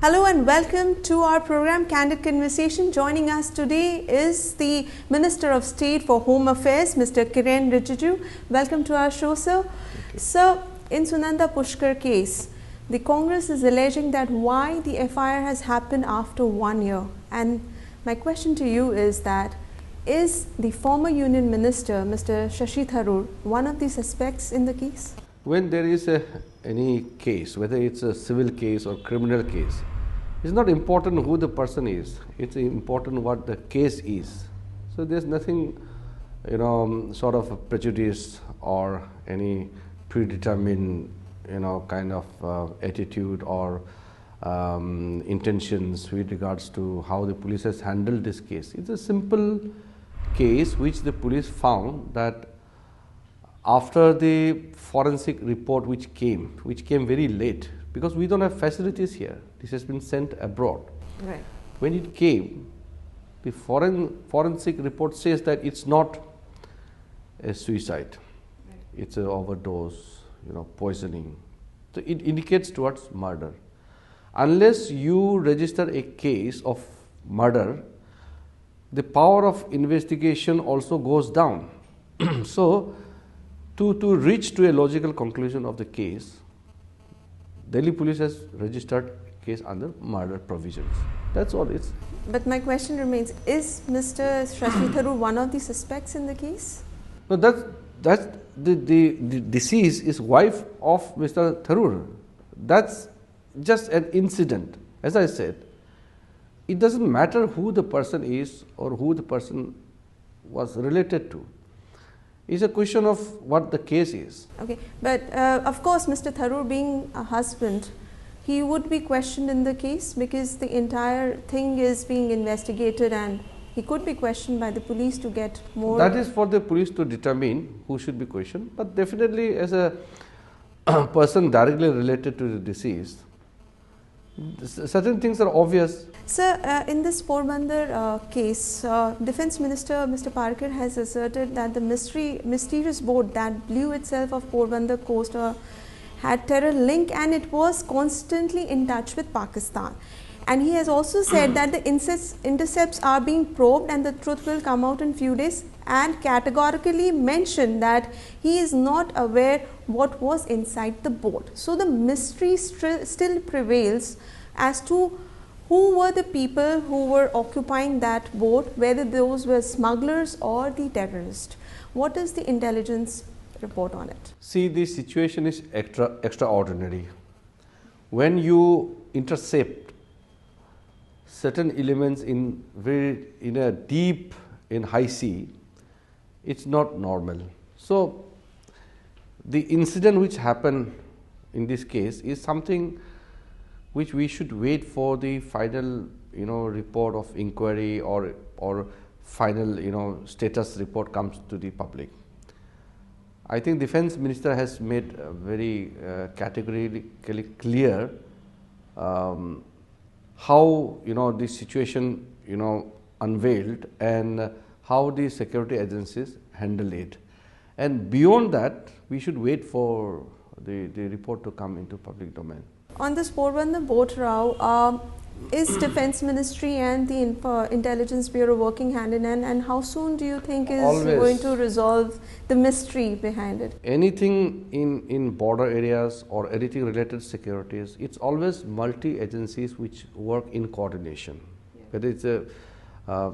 Hello and welcome to our program Candid Conversation. Joining us today is the Minister of State for Home Affairs, Mr. Kiren Rijiju. Welcome to our show, sir. Sir, in Sunanda Pushkar case, the Congress is alleging that why the FIR has happened after 1 year. And my question to you is that, is the former Union Minister, Mr. Shashi Tharoor, one of the suspects in the case? When there is any case, whether it's a civil case or criminal case, it's not important who the person is, it's important what the case is. So there's nothing, sort of prejudice or any predetermined, kind of attitude or intentions with regards to how the police has handled this case. It's a simple case which the police found that after the forensic report which came very late, because we don't have facilities here, this has been sent abroad. Right. When it came, the forensic report says that it's not a suicide, right. It's an overdose, poisoning. So it indicates towards murder. Unless you register a case of murder, the power of investigation also goes down. So to reach to a logical conclusion of the case, Delhi police has registered case under murder provisions. That's all it's. But my question remains, is Mr. Shashi Tharoor one of the suspects in the case? No, that's the deceased is wife of Mr. Tharoor. That's just an incident. As I said, it doesn't matter who the person is or who the person was related to. It's a question of what the case is. Okay, but of course, Mr. Tharoor being a husband, he would be questioned in the case because the entire thing is being investigated and he could be questioned by the police to get more. That is for the police to determine who should be questioned, but definitely as a person directly related to the deceased, certain things are obvious. Sir, in this Porbandar case, Defence Minister Mr. Parker has asserted that the mysterious boat that blew itself off Porbandar coast had terror link and it was constantly in touch with Pakistan. And he has also said that the intercepts are being probed and the truth will come out in few days, and categorically mentioned that he is not aware what was inside the boat. So the mystery still prevails as to who were the people who were occupying that boat, whether those were smugglers or the terrorists. What is the intelligence report on it? See, the situation is extraordinary. When you intercept certain elements in a deep in high sea, it's not normal. So the incident which happened in this case is something which we should wait for the final report of inquiry or final status report comes to the public. I think Defence Minister has made very categorically clear how this situation unveiled and how the security agencies handle it, and beyond that we should wait for the report to come into public domain. On this Porbandar boat row, is Defence Ministry and the Intelligence Bureau working hand in hand, and how soon do you think is Always going to resolve the mystery behind it? Anything in border areas or anything related to securities, it's always multi-agencies which work in coordination. Yeah. Whether it's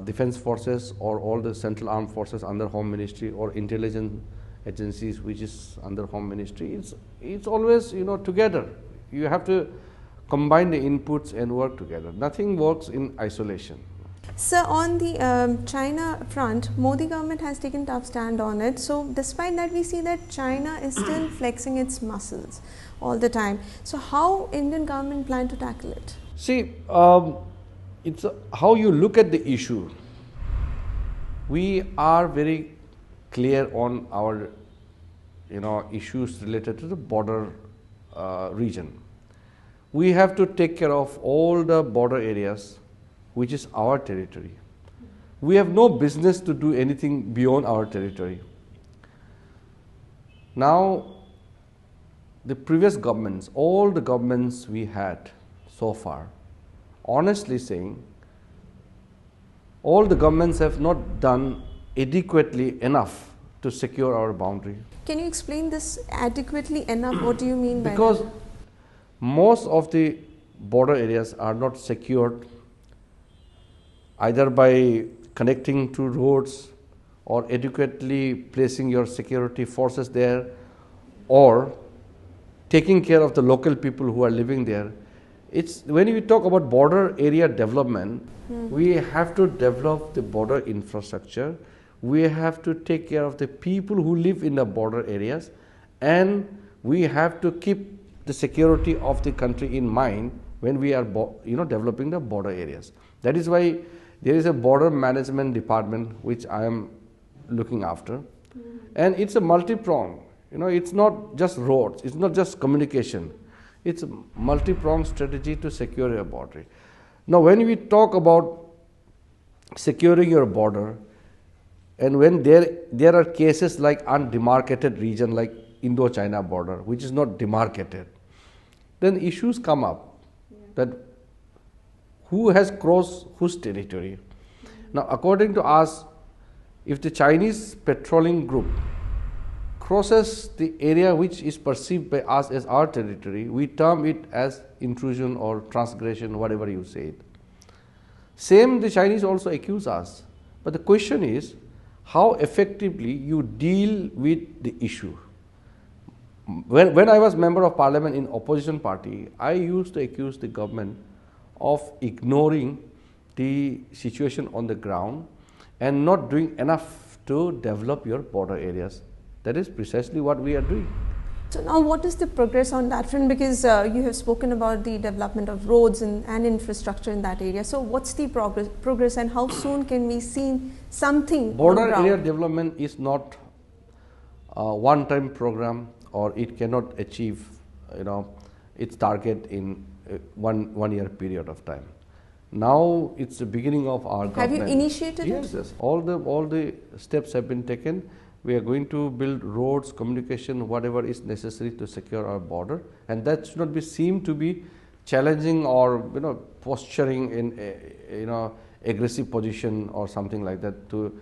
defense forces or all the central armed forces under Home Ministry or intelligence agencies which is under Home Ministry, it's always together. You have to combine the inputs and work together. Nothing works in isolation. Sir, on the China front, Modi government has taken tough stand on it. So despite that, we see that China is still flexing its muscles all the time. So how Indian government plan to tackle it? See, it's how you look at the issue. We are very clear on our issues related to the border region. We have to take care of all the border areas which is our territory. We have no business to do anything beyond our territory. Now, the previous governments, all the governments we had so far, honestly saying, all the governments have not done adequately enough to secure our boundary. Can you explain this adequately enough? What do you mean by Because that? most of the border areas are not secured either by connecting to roads or adequately placing your security forces there, or taking care of the local people who are living there. It's when we talk about border area development, we have to develop the border infrastructure. We have to take care of the people who live in the border areas, and we have to keep the security of the country in mind when we are developing the border areas. That is why there is a border management department which I am looking after, and it's a multi-pronged. It's not just roads, it's not just communication, it's a multi-pronged strategy to secure your border. Now, when we talk about securing your border, and when there are cases like undemarcated region like Indo-China border, which is not demarcated, then issues come up that who has crossed whose territory. Now, according to us, if the Chinese patrolling group crosses the area which is perceived by us as our territory, we term it as intrusion or transgression, whatever you say it. Same, the Chinese also accuse us. But the question is, how effectively you deal with the issue. When I was member of parliament in opposition party, I used to accuse the government of ignoring the situation on the ground and not doing enough to develop your border areas. That is precisely what we are doing. So now what is the progress on that front? Because you have spoken about the development of roads and infrastructure in that area. So what's the progress and how soon can we see something Border on ground? area development is not a one-time program, or it cannot achieve its target in one year period of time. Now it's the beginning of our government. Have you initiated it? Yes. All the steps have been taken. We are going to build roads, communication, whatever is necessary to secure our border, and that should not be seen to be challenging or posturing in aggressive position or something like that to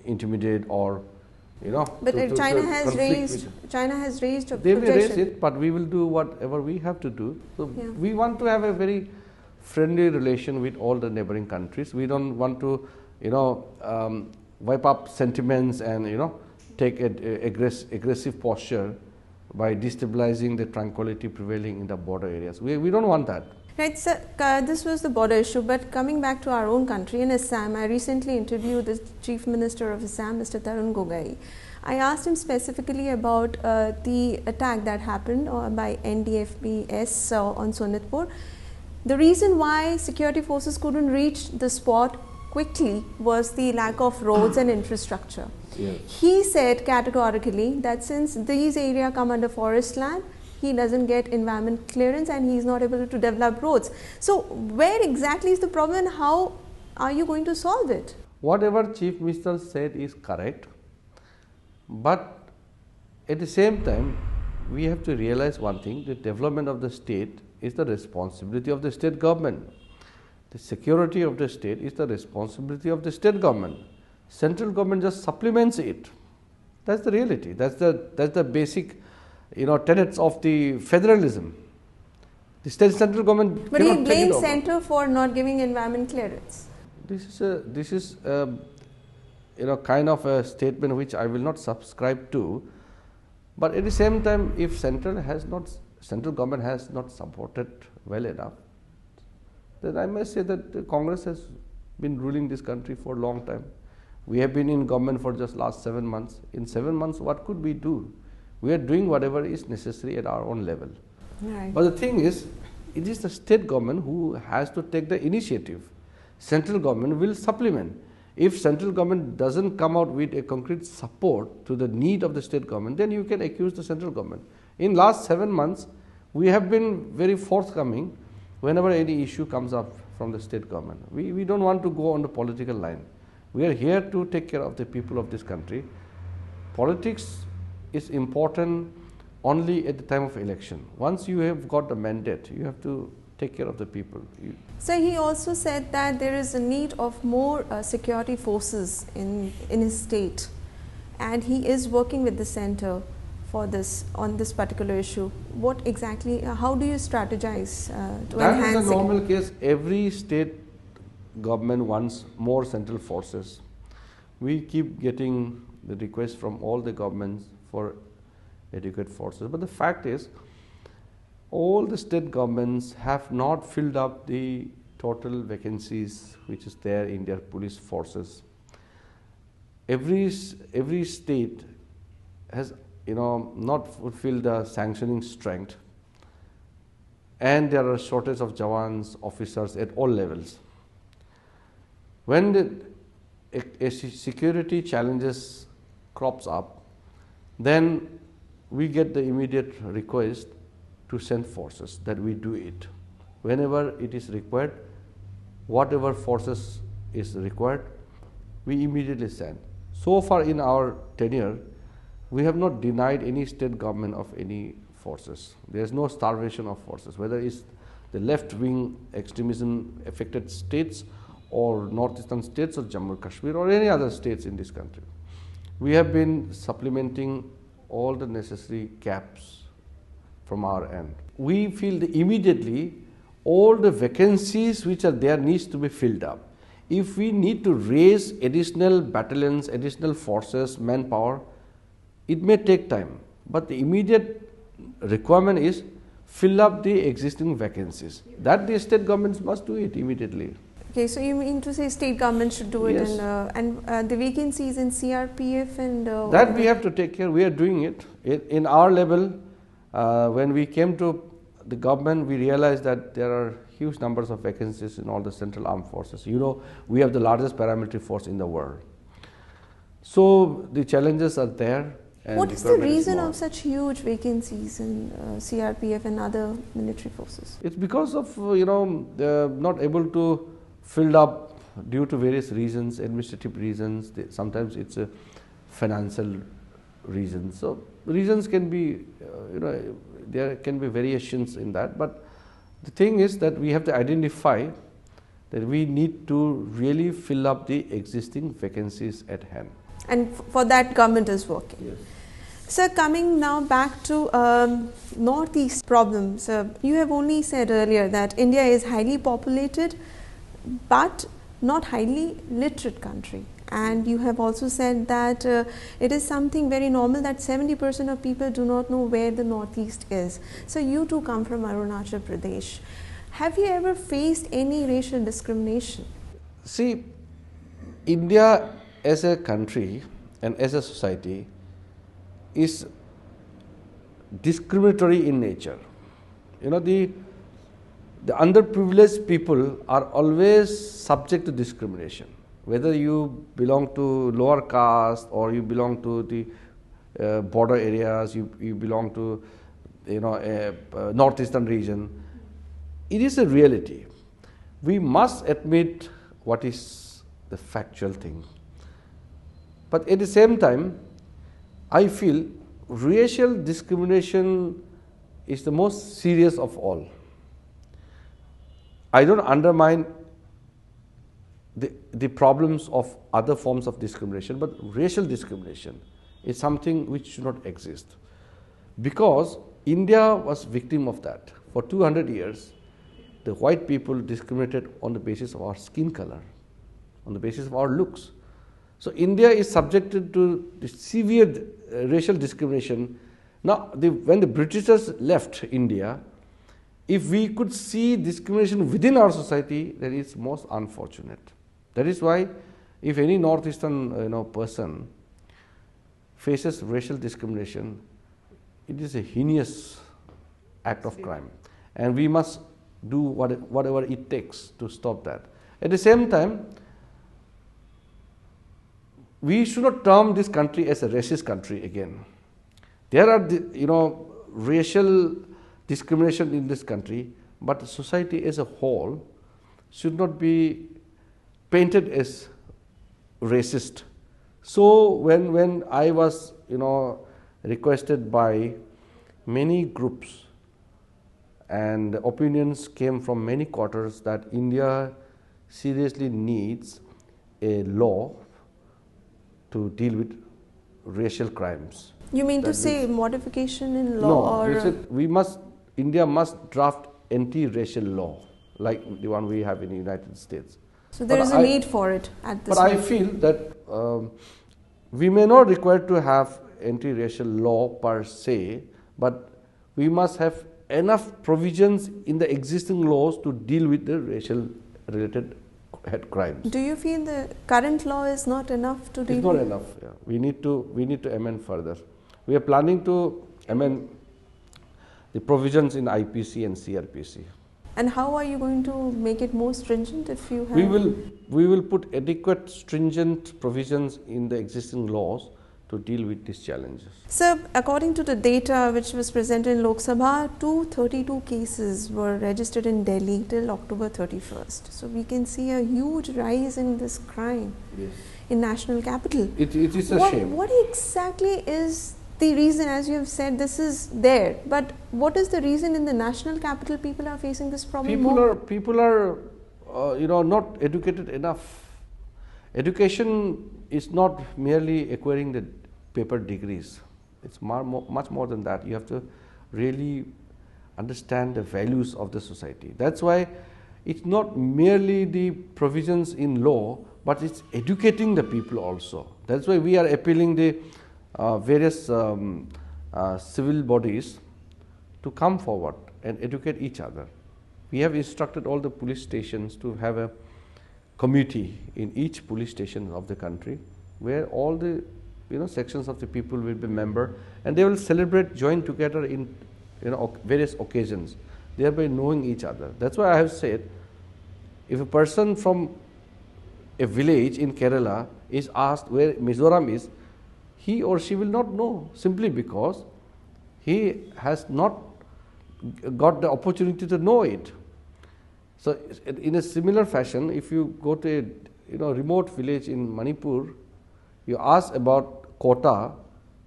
intimidate or But China has raised They objection. may raise it, but we will do whatever we have to do. So Yeah. we want to have a very friendly relation with all the neighboring countries. We don't want to wipe up sentiments and take an aggressive posture by destabilizing the tranquility prevailing in the border areas. We don't want that. Right, sir, this was the border issue, but coming back to our own country, in Assam, I recently interviewed the Chief Minister of Assam, Mr. Tarun Gogoi. I asked him specifically about the attack that happened by NDFBS on Sonitpur. The reason why security forces couldn't reach the spot quickly was the lack of roads and infrastructure. Yes. He said categorically that since these areas come under forest land, he doesn't get environment clearance and he is not able to develop roads. So where exactly is the problem and how are you going to solve it? Whatever Chief Minister said is correct, but at the same time, we have to realize one thing: the development of the state is the responsibility of the state government. The security of the state is the responsibility of the state government. Central government just supplements it. That's the reality. That's the basic, tenets of the federalism. The state central government. But he cannot take it blames over. center for not giving environment clearance. This is kind of a statement which I will not subscribe to. But at the same time, if central government has not supported well enough, then I must say that the Congress has been ruling this country for a long time. We have been in government for just last 7 months. In 7 months, what could we do? We are doing whatever is necessary at our own level. Right. But the thing is, it is the state government who has to take the initiative. Central government will supplement. If central government doesn't come out with a concrete support to the need of the state government, then you can accuse the central government. In last 7 months, we have been very forthcoming whenever any issue comes up from the state government. We don't want to go on the political line. We are here to take care of the people of this country. Politics is important only at the time of election. Once you have got the mandate, you have to take care of the people. So he also said that there is a need of more security forces in his state, and he is working with the center for this on this particular issue. What exactly, how do you strategize to enhance? That is a normal case. Every state government wants more central forces. We keep getting the request from all the governments for adequate forces, but the fact is, all the state governments have not filled up the total vacancies which is there in their police forces. Every state has not fulfilled the sanctioning strength, and there are shortage of jawans, officers at all levels. When a security challenges crops up, then we get the immediate request to send forces, that we do it. Whenever it is required, whatever forces is required, we immediately send. So far in our tenure, we have not denied any state government of any forces. There is no starvation of forces, whether it's the left-wing extremism affected states or northeastern states or Jammu and Kashmir or any other states in this country. We have been supplementing all the necessary gaps from our end. We feel that immediately all the vacancies which are there needs to be filled up. If we need to raise additional battalions, additional forces, manpower, it may take time, but the immediate requirement is fill up the existing vacancies. That the state governments must do it immediately. Okay, so you mean to say state government should do it, Yes. and the vacancies in CRPF and that we have to take care. We are doing it in our level. When we came to the government, we realized that there are huge numbers of vacancies in all the central armed forces. We have the largest paramilitary force in the world. So the challenges are there. And what is the reason of such huge vacancies in CRPF and other military forces? It's because of they're not able to fill up due to various reasons, administrative reasons. Sometimes it's a financial reasons. So reasons can be, there can be variations in that. But the thing is that we have to identify that we need to really fill up the existing vacancies at hand. And for that, government is working. Yes. Sir, coming now back to Northeast problems, you have only said earlier that India is highly populated, but not highly literate country. And you have also said that it is something very normal that 70% of people do not know where the Northeast is. So you too come from Arunachal Pradesh. Have you ever faced any racial discrimination? See, India as a country and as a society is discriminatory in nature. The underprivileged people are always subject to discrimination. Whether you belong to lower caste or you belong to the border areas, you belong to northeastern region, it is a reality. We must admit what is the factual thing. But at the same time, I feel racial discrimination is the most serious of all. I don't undermine the problems of other forms of discrimination, but racial discrimination is something which should not exist, because India was victim of that. For 200 years, the white people discriminated on the basis of our skin color, on the basis of our looks. So India is subjected to the severe racial discrimination. Now, when the Britishers left India, if we could see discrimination within our society, then it's most unfortunate. That is why, if any northeastern person faces racial discrimination, it is a heinous act of crime, and we must do whatever it takes to stop that. At the same time, we should not term this country as a racist country again. There are racial discrimination in this country, but society as a whole should not be painted as racist. So when I was requested by many groups and opinions came from many quarters that India seriously needs a law to deal with racial crimes. You mean to That say is- modification in No, law they or said India must draft anti-racial law like the one we have in the United States. so there But is a I- need for it at this But I moment. feel that we may not require to have anti-racial law per se, but we must have enough provisions in the existing laws to deal with the racial related hate crimes. Do you feel the current law is not enough to deal It's not with? enough. Yeah. We need to amend further. We are planning to amend the provisions in IPC and CRPC. And how are you going to make it more stringent if you have? We will put adequate stringent provisions in the existing laws to deal with these challenges. Sir, according to the data which was presented in Lok Sabha, 232 cases were registered in Delhi till October 31st. So we can see a huge rise in this crime Yes. in national capital. It is a shame. What exactly is the reason? As you have said, this is there, but what is the reason in the national capital people are facing this problem more? People are not educated enough. Education is not merely acquiring the paper degrees. It's much more than that. You have to really understand the values of the society. That's why it's not merely the provisions in law, but it's educating the people also. That's why we are appealing the various civil bodies to come forward and educate each other. We have instructed all the police stations to have a committee in each police station of the country, where all the sections of the people will be member, and they will celebrate, join together in various occasions, thereby knowing each other. That's why I have said, if a person from a village in Kerala is asked where Mizoram is, he or she will not know, simply because he has not got the opportunity to know it. So in a similar fashion, if you go to a remote village in Manipur, you ask about Kota,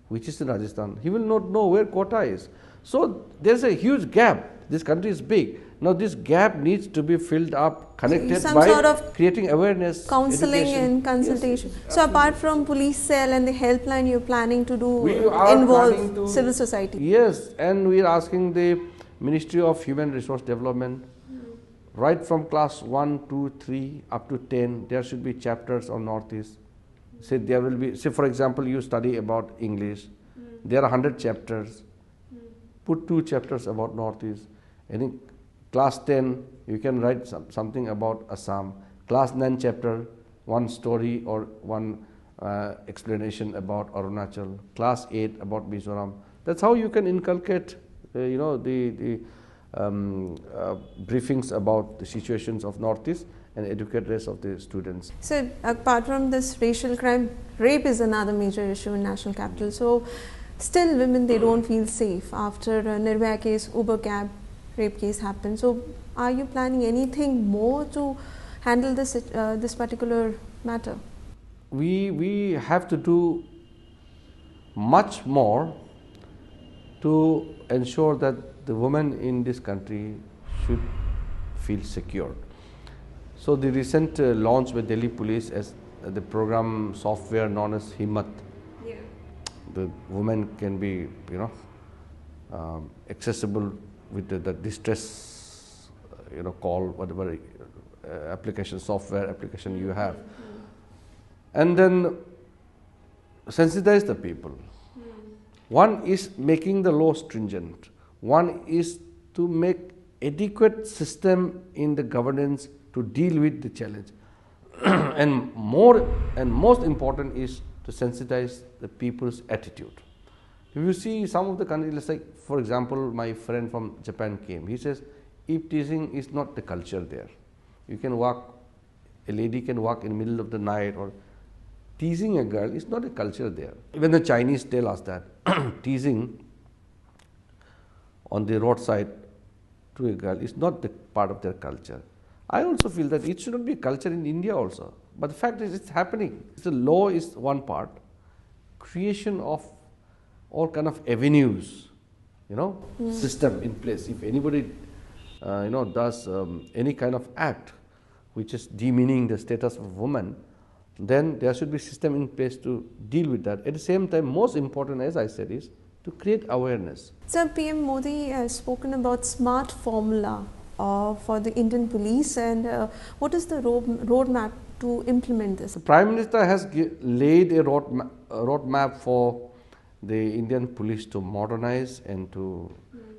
which is in Rajasthan, he will not know where Kota is. So there's a huge gap. This country is big. Now this gap needs to be filled up, connected Some by sort of creating awareness, counseling education. and consultation. Yes, So apart from police cell and the helpline, you're planning to do We are planning involve to- civil society. Yes, and we are asking the Ministry of Human Resource Development, right from class 1, 2, 3 up to 10, there should be chapters on Northeast. Say there will be, say for example, you study about English, there are 100 chapters, put 2 chapters about Northeast. And in class 10, you can write something about Assam. Class 9 chapter, 1 story or 1 explanation about Arunachal. Class 8 about Mizoram. That's how you can inculcate, the briefings about the situations of Northeast and educate rest of the students. So apart from this racial crime, rape is another major issue in national capital. So still women, they don't feel safe after a Nirbhaya case, Uber cab rape case happened. So are you planning anything more to handle this particular matter? We have to do much more to ensure that the women in this country should feel secure. So the recent launch by Delhi Police as the program software known as Himmat, the women can be accessible with the distress call, whatever application, software application you have, and then sensitize the people. One is making the law stringent. One is to make adequate system in the governance to deal with the challenge. And most important is to sensitize the people's attitude. If you see some of the countries, let's say, for example, my friend from Japan came, he says, if teasing is not the culture there. You can walk, a lady can walk in the middle of the night, or teasing a girl is not a culture there. Even the Chinese tell us that teasing on the roadside to a girl is not the part of their culture. I also feel that it should not be a culture in India also. But the fact is, it's happening. The law is one part, creation of all kind of avenues, system in place. If anybody does any kind of act which is demeaning the status of woman, then there should be system in place to deal with that. At the same time, most important, as I said, is to create awareness. Sir, PM Modi has spoken about smart formula for the Indian police, and what is the roadmap to implement this? The Prime Minister has laid a roadmap for the Indian police to modernize and to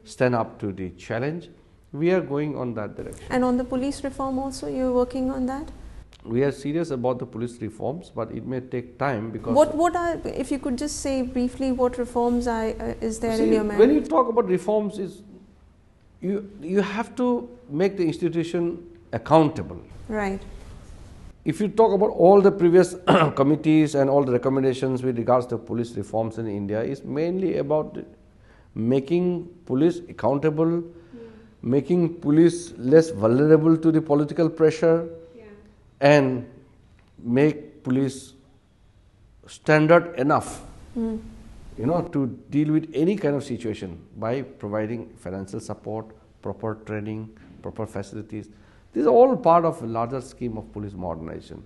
stand up to the challenge. We are going on that direction. And on the police reform also, you are working on that? We are serious about the police reforms, but it may take time because... What are, if you could just say briefly, what reforms is there in your mind? When you talk about reforms, you have to make the institution accountable. Right. If you talk about all the previous committees and all the recommendations with regards to police reforms in India, is mainly about making police accountable, making police less vulnerable to the political pressure, and make police standard enough, to deal with any kind of situation by providing financial support, proper training, proper facilities. These are all part of a larger scheme of police modernization.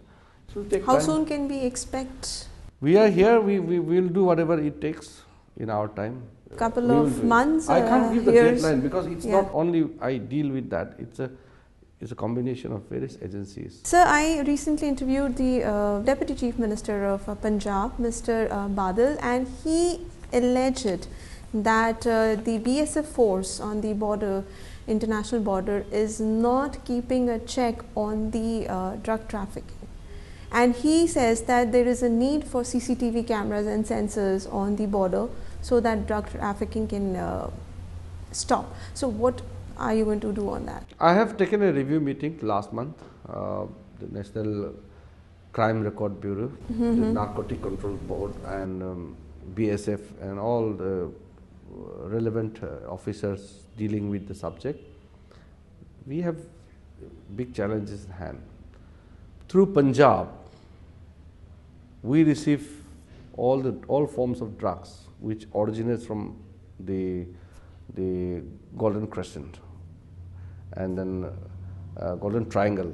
So how soon can we expect? We are here. We will do whatever it takes in our time. Couple of months. I can't give the years. deadline because it's not only I deal with that. It's a combination of various agencies. Sir, I recently interviewed the Deputy Chief Minister of Punjab, Mr. Badal, and he alleged that the BSF force on the border, international border, is not keeping a check on the drug trafficking. And he says that there is a need for CCTV cameras and sensors on the border so that drug trafficking can stop. So what are you going to do on that? I have taken a review meeting last month, the National Crime Record Bureau, the Narcotic Control Board, and BSF, and all the relevant officers dealing with the subject. We have big challenges in hand. Through Punjab, we receive all forms of drugs which originates from the Golden Crescent and then Golden Triangle,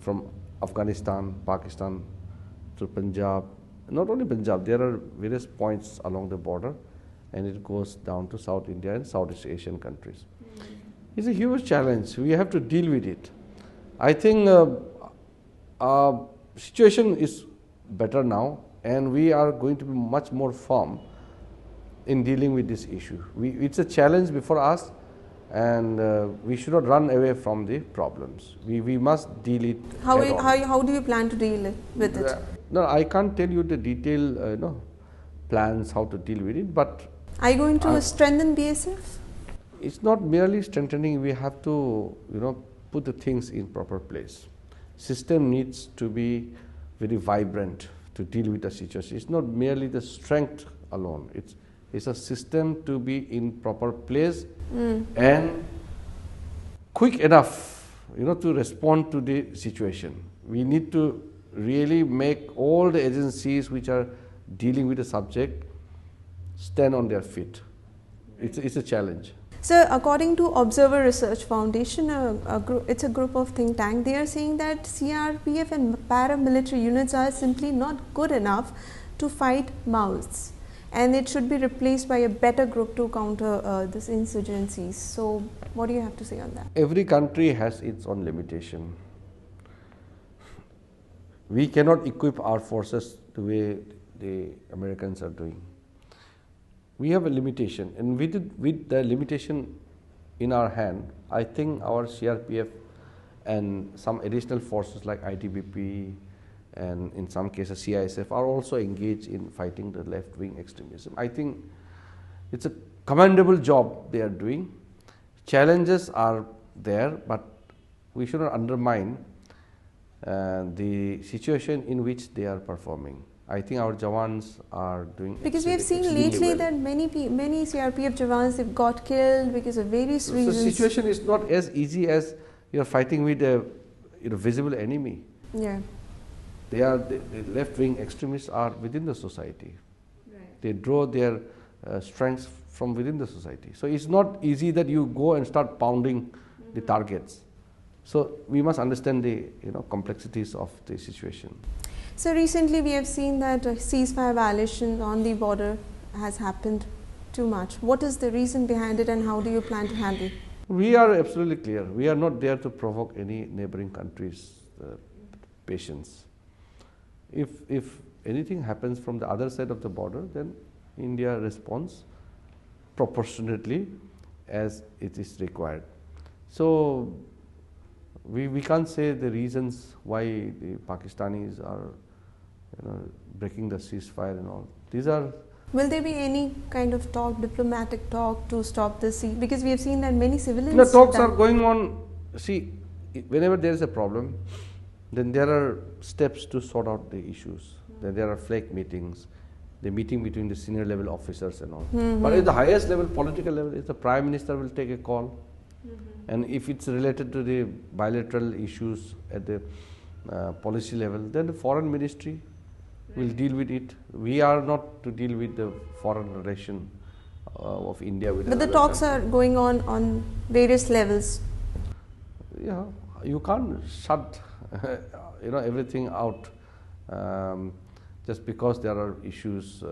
from Afghanistan, Pakistan to Punjab. Not only Punjab, there are various points along the border, and it goes down to South India and Southeast Asian countries. It's a huge challenge. We have to deal with it. I think our situation is better now, and we are going to be much more firm in dealing with this issue. It's a challenge before us, and we should not run away from the problems. We must deal it. How do you plan to deal with it? No, I can't tell you the detailed plans how to deal with it, but are you going to strengthen BSF? It's not merely strengthening. We have to put the things in proper place. System needs to be very vibrant to deal with the situation. It's not merely the strength alone. It's a system to be in proper place and quick enough, to respond to the situation. We need to really make all the agencies which are dealing with the subject stand on their feet. It's a challenge. Sir, according to Observer Research Foundation, it's a group of think tank, they are saying that CRPF and paramilitary units are simply not good enough to fight Maoists, and it should be replaced by a better group to counter this insurgencies. So what do you have to say on that? Every country has its own limitation. We cannot equip our forces the way the Americans are doing. We have a limitation, and with the limitation in our hand, I think our CRPF and some additional forces like ITBP and in some cases CISF are also engaged in fighting the left-wing extremism. I think it's a commendable job they are doing. Challenges are there, but we should not undermine the situation in which they are performing. I think our Jawans are doing because we have seen lately that many CRPF Jawans have got killed because of various reasons. The situation is not as easy as you are fighting with a visible enemy. Yeah. The left-wing extremists are within the society. Right. They draw their strengths from within the society. So it's not easy that you go and start pounding the targets. So we must understand the complexities of the situation. So recently we have seen that ceasefire violation on the border has happened too much. What is the reason behind it and how do you plan to handle? We are absolutely clear. We are not there to provoke any neighboring countries' patience. If anything happens from the other side of the border, then India responds proportionately as it is required. So we can't say the reasons why the Pakistanis are breaking the ceasefire and all. These are. Will there be any kind of talk, diplomatic talk to stop this? Because we have seen that many civilians. The talks are going on. See, whenever there is a problem, then there are steps to sort out the issues. Then there are flag meetings, the meeting between the senior level officers and all. But at the highest level, political level, the Prime Minister will take a call. And if it's related to the bilateral issues at the policy level, then the Foreign Ministry will deal with it. We are not to deal with the foreign relation of India with. But the talks are going on various levels. Yeah, you can't shut everything out just because there are issues.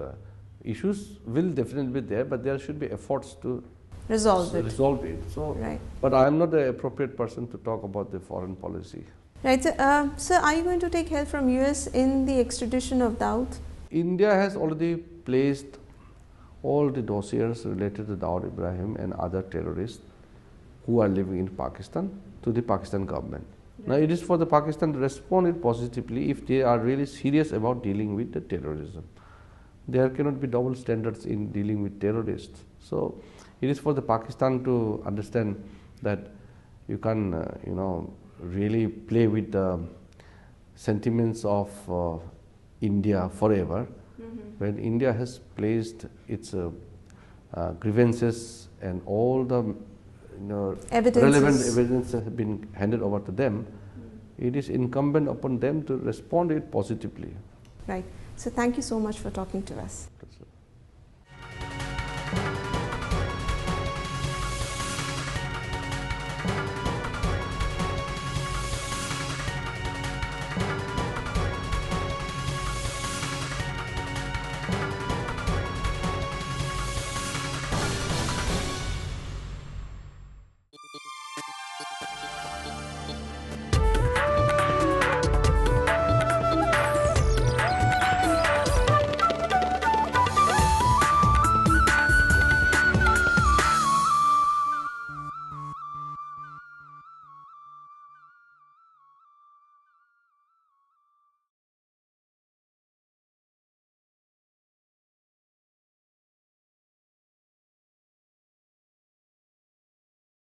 Issues will definitely be there, but there should be efforts to resolve it. So, right. But I am not the appropriate person to talk about the foreign policy. Right. So, are you going to take help from US in the extradition of Dawood? India has already placed all the dossiers related to Dawood Ibrahim and other terrorists who are living in Pakistan to the Pakistan government. Right. Now, it is for the Pakistan to respond it positively if they are really serious about dealing with the terrorism. There cannot be double standards in dealing with terrorists. So, it is for the Pakistan to understand that you can, really play with the sentiments of India forever. When India has placed its grievances and all the relevant evidence has been handed over to them, it is incumbent upon them to respond it positively. Right. So thank you so much for talking to us.